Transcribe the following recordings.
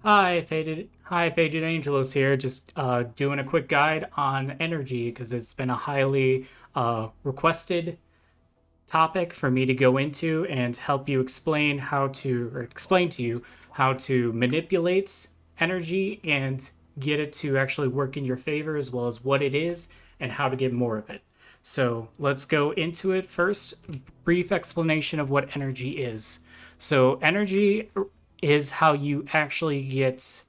Faded Angelos here. Just doing a quick guide on energy because it's been a highly requested topic for me to go into and help you explain to you how to manipulate energy and get it to actually work in your favor, as well as what it is and how to get more of it. So let's go into it first. Brief explanation of what energy is. So energy is how you actually get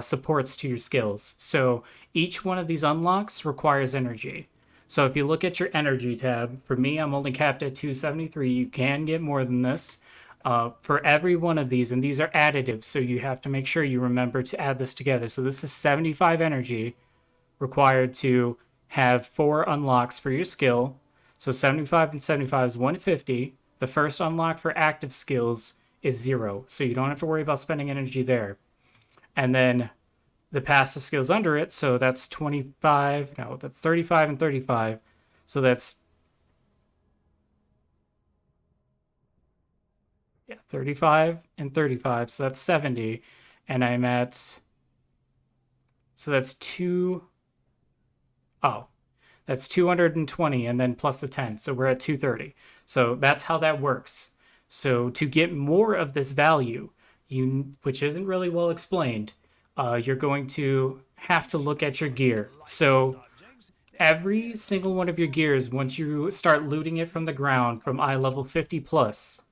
supports to your skills. So each one of these unlocks requires energy. So if you look at your energy tab, for me, I'm only capped at 273. You can get more than this. For every one of these, and these are additives, so you have to make sure you remember to add this together. So this is 75 energy required to have 4 unlocks for your skill. So 75 and 75 is 150. The first unlock for active skills is 0, so you don't have to worry about spending energy there. And then the passive skills under it, so that's 25, no, that's 35 and 35. So that's, yeah, 35 and 35, so that's 70. And I'm at, so that's 2, oh, that's 220 and then plus the 10, so we're at 230. So that's how that works. So to get more of this value, which isn't really well explained, you're going to have to look at your gear. So every single one of your gears, once you start looting it from the ground from eye level 50 plus,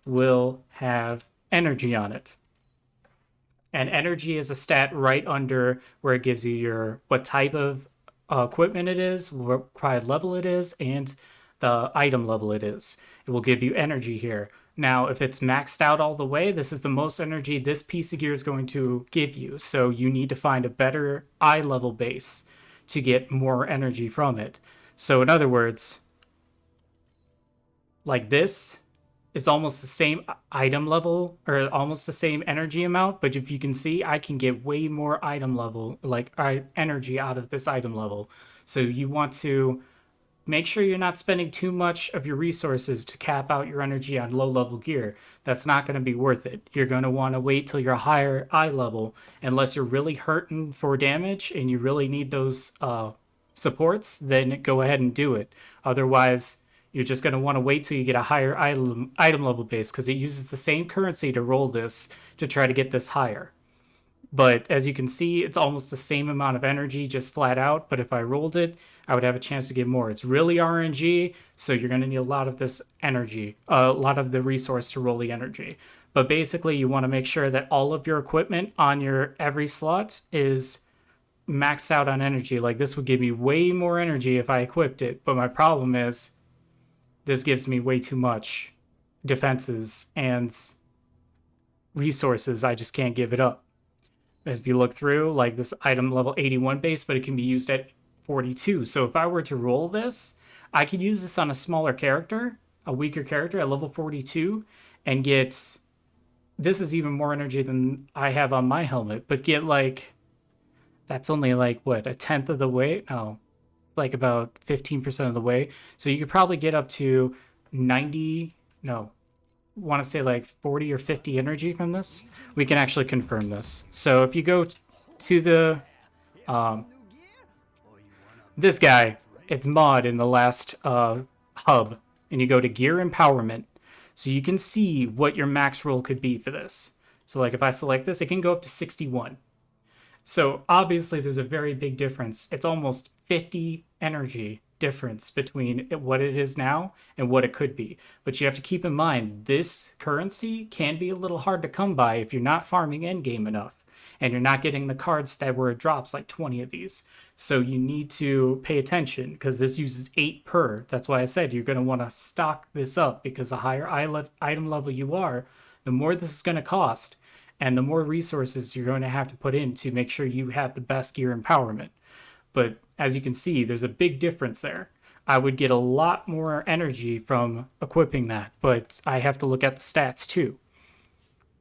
will have energy on it. And energy is a stat right under where it gives you your what type of equipment it is, what required level it is, and the item level it is. It will give you energy here. Now, if it's maxed out all the way, this is the most energy this piece of gear is going to give you. So you need to find a better eye level base to get more energy from it. So in other words, like this is almost the same item level or almost the same energy amount, but if you can see, I can get way more item level, like energy out of this item level. So you want to make sure you're not spending too much of your resources to cap out your energy on low level gear. That's not going to be worth it. You're going to want to wait till you're higher eye level, unless you're really hurting for damage and you really need those supports, then go ahead and do it. Otherwise, you're just going to want to wait till you get a higher item level base, because it uses the same currency to roll this to try to get this higher. But as you can see, it's almost the same amount of energy, just flat out. But if I rolled it, I would have a chance to get more. It's really RNG, so you're going to need a lot of this energy, a lot of the resource to roll the energy. But basically, you want to make sure that all of your equipment on your every slot is maxed out on energy. Like this would give me way more energy if I equipped it. But my problem is this gives me way too much defenses and resources. I just can't give it up. If you look through, like this item level 81 base, but it can be used at 42. So if I were to roll this, I could use this on a smaller character, a weaker character at level 42, and get, this is even more energy than I have on my helmet, but get like, that's only like, what, a tenth of the way? No, it's like about 15% of the way. So you could probably get up to 90, no, want to say like 40 or 50 energy from this. We can actually confirm this. So if you go to the this guy, it's mod in the last hub, and you go to gear empowerment, so you can see what your max roll could be for this. So like if I select this, it can go up to 61. So obviously there's a very big difference. It's almost 50 energy difference between what it is now and what it could be. But you have to keep in mind, this currency can be a little hard to come by if you're not farming endgame enough and you're not getting the cards that where it drops like 20 of these. So you need to pay attention, because this uses 8 per. That's why I said you're going to want to stock this up, because the higher item level you are, the more this is going to cost and the more resources you're going to have to put in to make sure you have the best gear empowerment. But as you can see, there's a big difference there. I would get a lot more energy from equipping that, but I have to look at the stats too.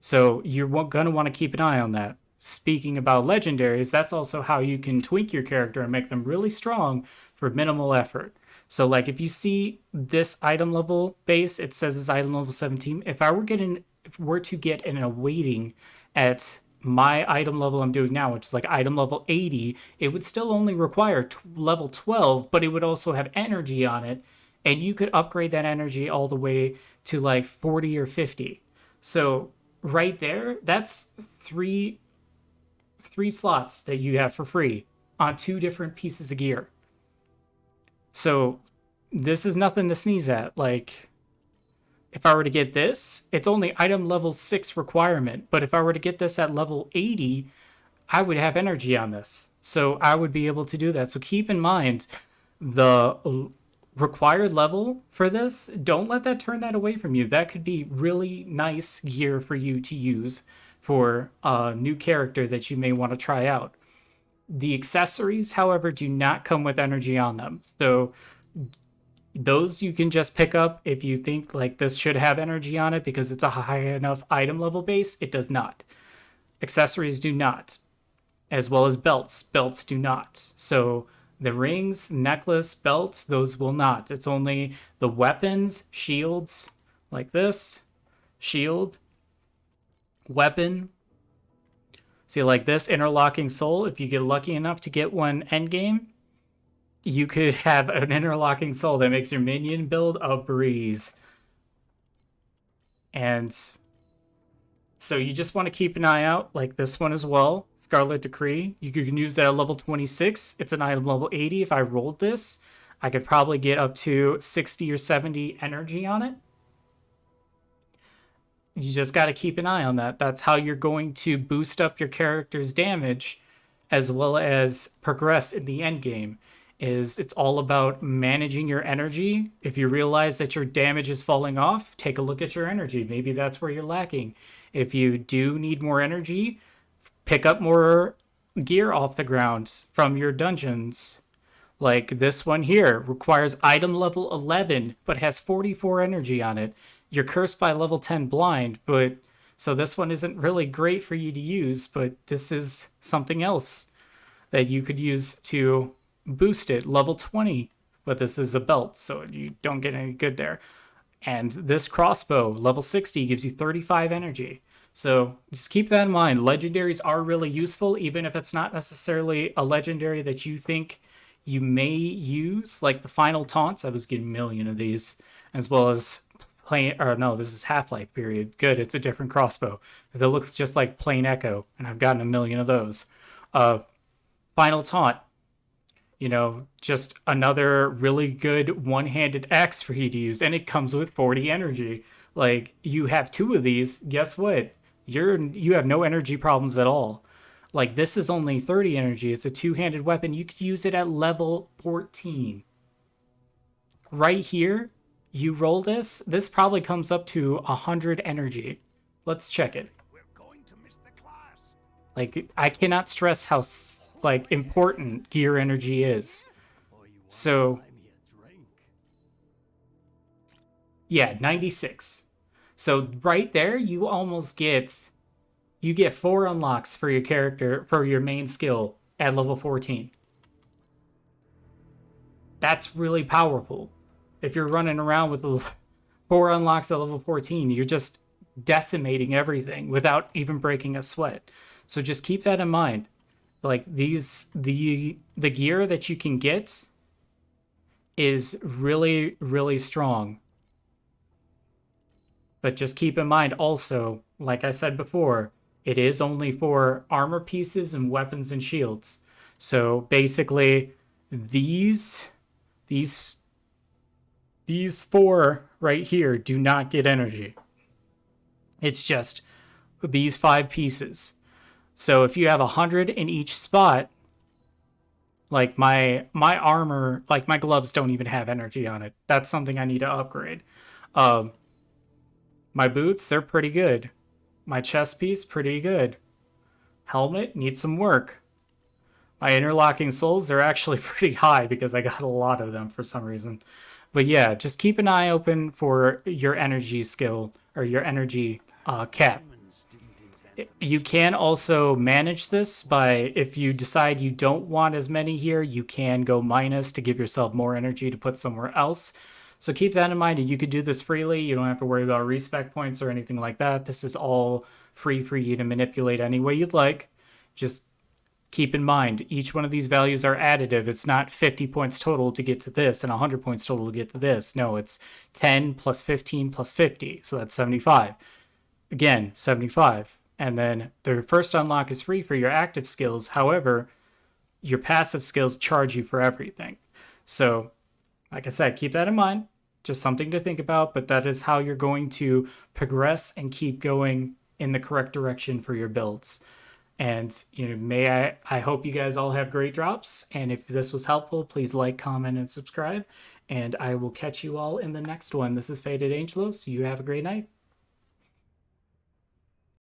So you're going to want to keep an eye on that. Speaking about legendaries, that's also how you can tweak your character and make them really strong for minimal effort. So like if you see this item level base, it says it's item level 17. If I were to get an awaiting at my item level I'm doing now, which is like item level 80, it would still only require level 12, but it would also have energy on it. And you could upgrade that energy all the way to like 40 or 50. So right there, that's three slots that you have for free on two different pieces of gear. So this is nothing to sneeze at. Like, if I were to get this, it's only item level 6 requirement. But if I were to get this at level 80, I would have energy on this. So I would be able to do that. So keep in mind the required level for this. Don't let that turn that away from you. That could be really nice gear for you to use for a new character that you may want to try out. The accessories, however, do not come with energy on them. So those you can just pick up if you think like this should have energy on it because it's a high enough item level base. It does not. Accessories do not, as well as belts. Belts do not. So the rings, necklace, belt, those will not. It's only the weapons, shields, like this, shield, weapon. See, like this interlocking soul, if you get lucky enough to get one endgame, you could have an interlocking soul that makes your minion build a breeze. And so you just want to keep an eye out, like this one as well, Scarlet Decree. You can use that at level 26. It's an item level 80. If I rolled this, I could probably get up to 60 or 70 energy on it. You just got to keep an eye on that. That's how you're going to boost up your character's damage as well as progress in the end game. It's all about managing your energy. If you realize that your damage is falling off, take a look at your energy. Maybe that's where you're lacking. If you do need more energy, pick up more gear off the ground from your dungeons. Like this one here requires item level 11, but has 44 energy on it. You're cursed by level 10 blind, but so this one isn't really great for you to use, but this is something else that you could use to boost it. Level 20, but this is a belt, so you don't get any good there. And this crossbow, level 60, gives you 35 energy. So just keep that in mind. Legendaries are really useful, even if it's not necessarily a legendary that you think you may use. Like the final taunts, I was getting a million of these, as well as plain, or no, this is Half-Life period. Good, it's a different crossbow. It looks just like plain Echo, and I've gotten a million of those. Final taunt, just another really good one-handed axe for you to use, and it comes with 40 energy. Like, you have two of these, guess what? You have no energy problems at all. Like, this is only 30 energy. It's a two-handed weapon. You could use it at level 14. Right here, you roll this. This probably comes up to 100 energy. Let's check it. Like, I cannot stress how important gear energy is. So yeah, 96. So right there, you almost get 4 unlocks for your character for your main skill at level 14. That's really powerful. If you're running around with 4 unlocks at level 14, you're just decimating everything without even breaking a sweat. So just keep that in mind. Like the gear that you can get is really, really strong. But just keep in mind also, like I said before, it is only for armor pieces and weapons and shields. So basically, these 4 right here do not get energy. It's just these 5 pieces. So if you have 100 in each spot, like my armor, like my gloves don't even have energy on it. That's something I need to upgrade. My boots, they're pretty good. My chest piece, pretty good. Helmet, needs some work. My interlocking souls, they're actually pretty high because I got a lot of them for some reason. But yeah, just keep an eye open for your energy skill or your energy cap. You can also manage this by, if you decide you don't want as many here, you can go minus to give yourself more energy to put somewhere else. So keep that in mind, and you could do this freely. You don't have to worry about respec points or anything like that. This is all free for you to manipulate any way you'd like. Just keep in mind, each one of these values are additive. It's not 50 points total to get to this and 100 points total to get to this. No, it's 10 plus 15 plus 50. So that's 75. Again, 75. And then the first unlock is free for your active skills. However, your passive skills charge you for everything. So, like I said, keep that in mind. Just something to think about, but that is how you're going to progress and keep going in the correct direction for your builds. And I hope you guys all have great drops. And if this was helpful, please like, comment, and subscribe. And I will catch you all in the next one. This is Faded Angelos. You have a great night.